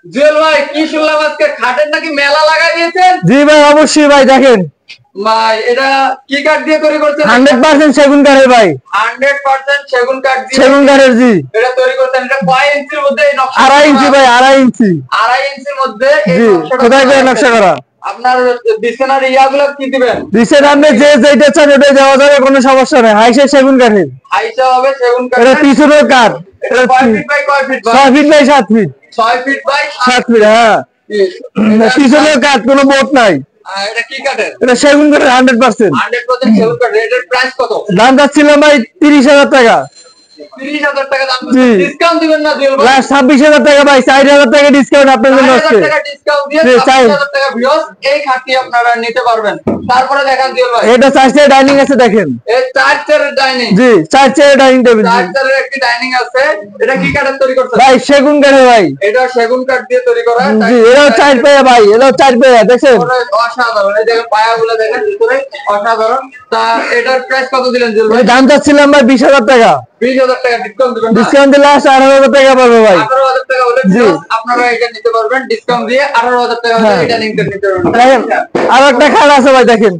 জুয়েল ভাই কি শুনলাম আজকে খাটের নাকি মেলা লাগাই দিয়েছেন? জি ভাই, অবশ্যই ভাই। দেখেন ভাই এটা কি কাঠ দিয়ে তৈরি করছেন? 100% সেগুন কাঠের ভাই। 100% সেগুন কাঠ দিয়ে সেগুন কাঠের, জি। এটা তৈরি করছেন। এটা কয় ইঞ্চির মধ্যে এই নকশা? 2.5 ইঞ্চি ভাই, 2.5 ইঞ্চি। 2.5 ইঞ্চির মধ্যে এই জি, নকশাটা কোথায় করে নকশা করা। আপনার বিছানার ইয়াগুলো কি দিবেন? দিছেন আপনি যে যেটা চান ওটাই দেওয়া যাবে, কোনো সমস্যা নেই। হাইসে সেগুন কাঠের, আইসা হবে সেগুন কাঠ। এটা পিছনের কাঠ। এটা কয় ফিট বাই কয় feet? 6 feet by 7 feet. 6 feet by 7 feet, হ্যাঁ। পিছনের কাঠ, কোনো বোট নাই। এটা কি কাঠের? এটা সেগুন কাঠের 100%। 100% সেগুন কাঠ। এটার প্রাইস কত? দাম যাচ্ছিলাম ভাই 30,000 টাকা। 30,000 টাকা দাম। জি। ডিসকাউন্ট দিবেন না জুয়েল ভাই? লাস্ট 26,000 টাকা ভাই, 4,000 টাকা ডিসকাউন্ট আপনার জন্য আছে। 4,000 টাকা ডিসকাউন্ট দিয়ে জি, 26,000 টাকা ভিউয়ার্স এই খাটটি আপনারা নিতে পারবেন। তারপরে দেখেন জুয়েল ভাই, এটা 4 চেয়ার ডাইনিং আছে, দেখেন। এই 4 চেয়ারের ডাইনিং। জি, 4 চেয়ার ডাইনিং টেবিল। 4 চেয়ারের একটি ডাইনিং আছে। এটা কি কাঠের তৈরি করছেন? ভাই সেগুন কাঠের ভাই। এটা সেগুন কাঠ দিয়ে তৈরি করা। জি, এটাও 4 পায়া ভাই, এটাও 4 পায়া, দেখেন। অসাধারণ। এই দেখেন পায়াগুলো দেখেন ভিতরে, অসাধারণ। তা এটার প্রাইস কত দিলেন জুয়েল ভাই? দাম চাচ্ছিলাম ভাই 20,000 টাকা। 20,000 টাকা ডিসকাউন্ট দিবেন না? ডিসকাউন্ট দিলে লাস্ট 18,000 টাকা পাবে ভাই। 18,000 টাকা হলে জি। আপনারা এটা নিতে পারবেন। ডিসকাউন্ট দিয়ে 18,000 টাকা হলে হ্যাঁ। এটা নিতে পারবেন। দেখেন, আর একটা খাট আছে ভাই, দেখেন।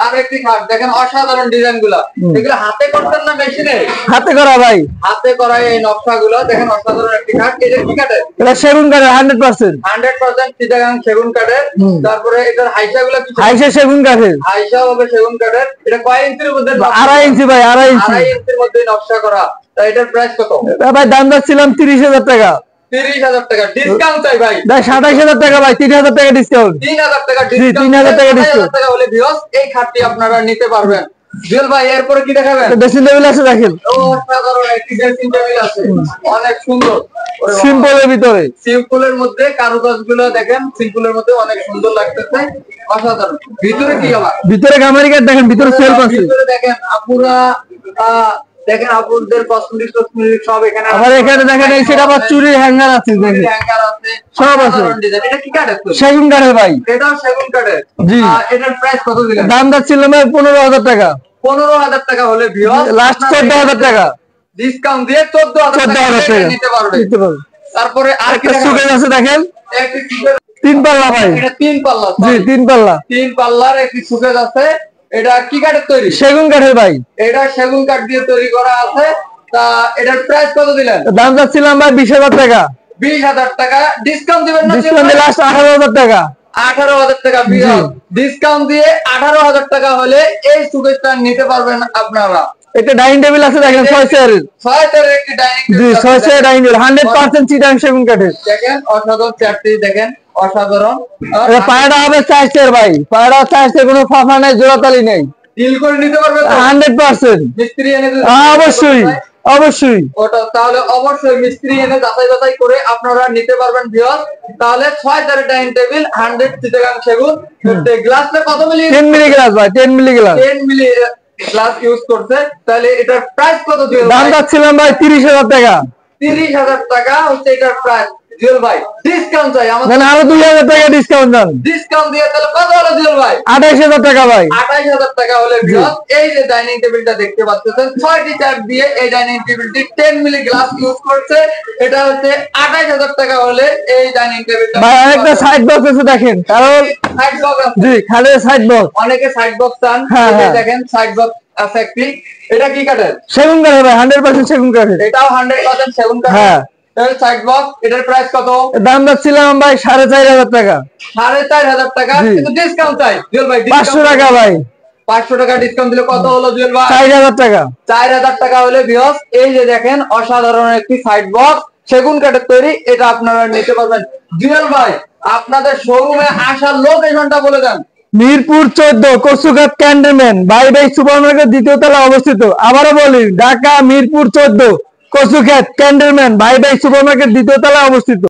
আর একটি খাট দেখেন, অসাধারণ ডিজাইন গুলা। এগুলো হাতে করতেন না মেশিনে? হাতে করা ভাই। হাতে করা এই নকশাগুলো দেখেন, অসাধারণ একটি খাট। এটা কি কাঠের? এটা সেগুন কাঠের 100%। 100% চিটাগাং সেগুন কাঠের। তারপরে এটার হাইসা গুলো কি? হাইসে সেগুন কাঠের। হাইসা হবে সেগুন কাঠের। এটা কয় ইঞ্চির মধ্যে? 2.5 ইঞ্চি ভাই, 2.5 ইঞ্চি। 2.5 ইঞ্চির মধ্যে নকশা করা। তা এটার প্রাইস কত? এটা ভাই দাম যাচ্ছিলাম 30,000 টাকা। 30,000 টাকা ডিসকাউন্ট চাই ভাই। ভাই 27,000 টাকা ভাই, 3,000 টাকা ডিসকাউন্ট। 3,000 টাকা জি, ডিসকাউন্ট। 3,000 টাকা ডিসকাউন্ট। 3,000 টাকা হলে ভিউয়ার্স এই খাটটি আপনারা নিতে পারবেন। জুয়েল ভাই এরপরে কি দেখাবেন? ড্রেসিং টেবিল আছে, দেখেন। অসাধারণ একটি ড্রেসিং টেবিল আছে, অনেক সুন্দর। সিম্পলের ভিতরে। সিম্পলের মধ্যে কারুকাজগুলো দেখেন, সিম্পলের মধ্যে অনেক সুন্দর লাগতেছে, অসাধারণ। ভিতরে কি হবে? ভিতরে গামারি কাঠ, দেখেন। ভিতরে সেলফ আছে। ভিতরে দেখেন আপুরা, দেখেন আপুদের কসমেটিক্স সব এখানে। আবার এখানে দেখেন এই সেটা আবার চুরির হ্যাঙ্গার আছে, দেখেন। হ্যাঙ্গার আছে, সব আছে। এটা কি কাঠের? সেগুন কাঠের ভাই। এটাও সেগুন কাঠের। জি। এটার প্রাইস কত দিলেন? দাম যাচ্ছিলাম 15,000 টাকা। 15,000 টাকা হলে ভিউয়ার্স লাস্ট 14,000 টাকা ডিসকাউন্ট দিয়ে 14,000 টাকা নিতে পারবে। দিতে পারবে। তারপরে আরেকটা সুকেস আছে, দেখেন। একটি সুকেস। 3 পাল্লা ভাই। এটা 3 পাল্লা। জি, 3 পাল্লা। 3 পাল্লার একটি সুকেস আছে। এটা কি কাঠের তৈরি? সেগুন কাঠের ভাই। এটা সেগুন কাঠ দিয়ে তৈরি করা আছে। তা এটার প্রাইস কত দিলেন? দাম যাচ্ছিলাম ভাই 20,000 টাকা। 20,000 টাকা ডিসকাউন্ট দিবেন না? ডিসকাউন্ট দিয়ে লাস্ট 18,000 টাকা। 18,000 টাকা ডিসকাউন্ট দিয়ে 18,000 টাকা হলে এই সুকেসটা নিতে পারবেন আপনারা। একটা ডাইনিং টেবিল আছে, দেখেন। 6 চেয়ারের। 6 চেয়ারের একটি ডাইনিং জি, 6 চেয়ার ডাইনিং টেবিল 100% চিটাগাং সেগুন কাঠের। দেখেন অসাধারণ চেয়ারটি, দেখেন অসাধারণ। এটা পায়রা হবে 4 চেয়ার ভাই। পায়রা 4 চেয়ার, কোনো ফাফা নাই, জোড়াতালি নেই। ডিল করে নিতে পারবেন তো? 100%। মিস্ত্রি এনে অবশ্যই, অবশ্যই। ওটা তাহলে অবশ্যই মিস্ত্রি এনে যাচাই বাছাই করে আপনারা নিতে পারবেন ভিউয়ার্স। তাহলে 6 চেয়ারের ডাইনিং টেবিল 100 চিটাগাং সেগুন। গ্লাসটা কত মিলি? 10 মিলি গ্লাস ভাই, 10 milli glass. 10 milli glass use করছে। তাহলে এটার প্রাইস কত দিবেন? দাম যাচ্ছিলাম ভাই 30,000 টাকা। 30,000 টাকা হচ্ছে এটার প্রাইস। জুয়েল ভাই ডিসকাউন্ট চাই আমাদের। আরো 2,000 টাকা ডিসকাউন্ট দেন। ডিসকাউন্ট দিয়ে তাহলে কত হলো জুয়েল ভাই? 28,000 টাকা ভাই। 28,000 টাকা হলে ভিউয়ার্স এই যে ডাইনিং টেবিলটা দেখতে পাচ্ছেন, 6টি চেয়ার দিয়ে এই ডাইনিং টেবিলটি 10 মিলি গ্লাস ইউজ করছে। এটা হচ্ছে 28,000 টাকা হলে এই ডাইনিং টেবিলটা। ভাই আরেকটা সাইড বক্স আছে, দেখেন। কারণ সাইড বক্স আছে। জি, খালি সাইড বক্স। অনেকে সাইড বক্স চান। হ্যাঁ, এই যে হ্যাঁ। দেখেন সাইড বক্স আছে একটি। এটা কি কাঠের? সেগুন কাঠের ভাই, 100% সেগুন কাঠের। এটাও 100% সেগুন কাঠ। হ্যাঁ। সাইড বক্স এটার প্রাইস কত? দাম যাচ্ছিলাম ভাই 4,500 টাকা। 4,500 টাকা। জি। কিন্তু ডিসকাউন্ট চাই জুয়েল ভাই। 500 টাকা ভাই। 500 টাকা ডিসকাউন্ট দিলে কত হলো জুয়েল ভাই? 4,000 টাকা। 4,000 টাকা হলে ভিউয়ার্স এই যে দেখেন অসাধারণ একটি সাইড বক্স সেগুন কাঠের তৈরি, এটা আপনারা নিতে পারবেন। জুয়েল ভাই আপনাদের শোরুমে আসার লোকেশনটা বলে দেন। Mirpur 14 Kachughat cantonment buy buy super market 2য় তলা অবস্থিত। আবারও বলি, Dhaka Mirpur 14 Kachughat cantonment buy buy super market 2য় তলা অবস্থিত।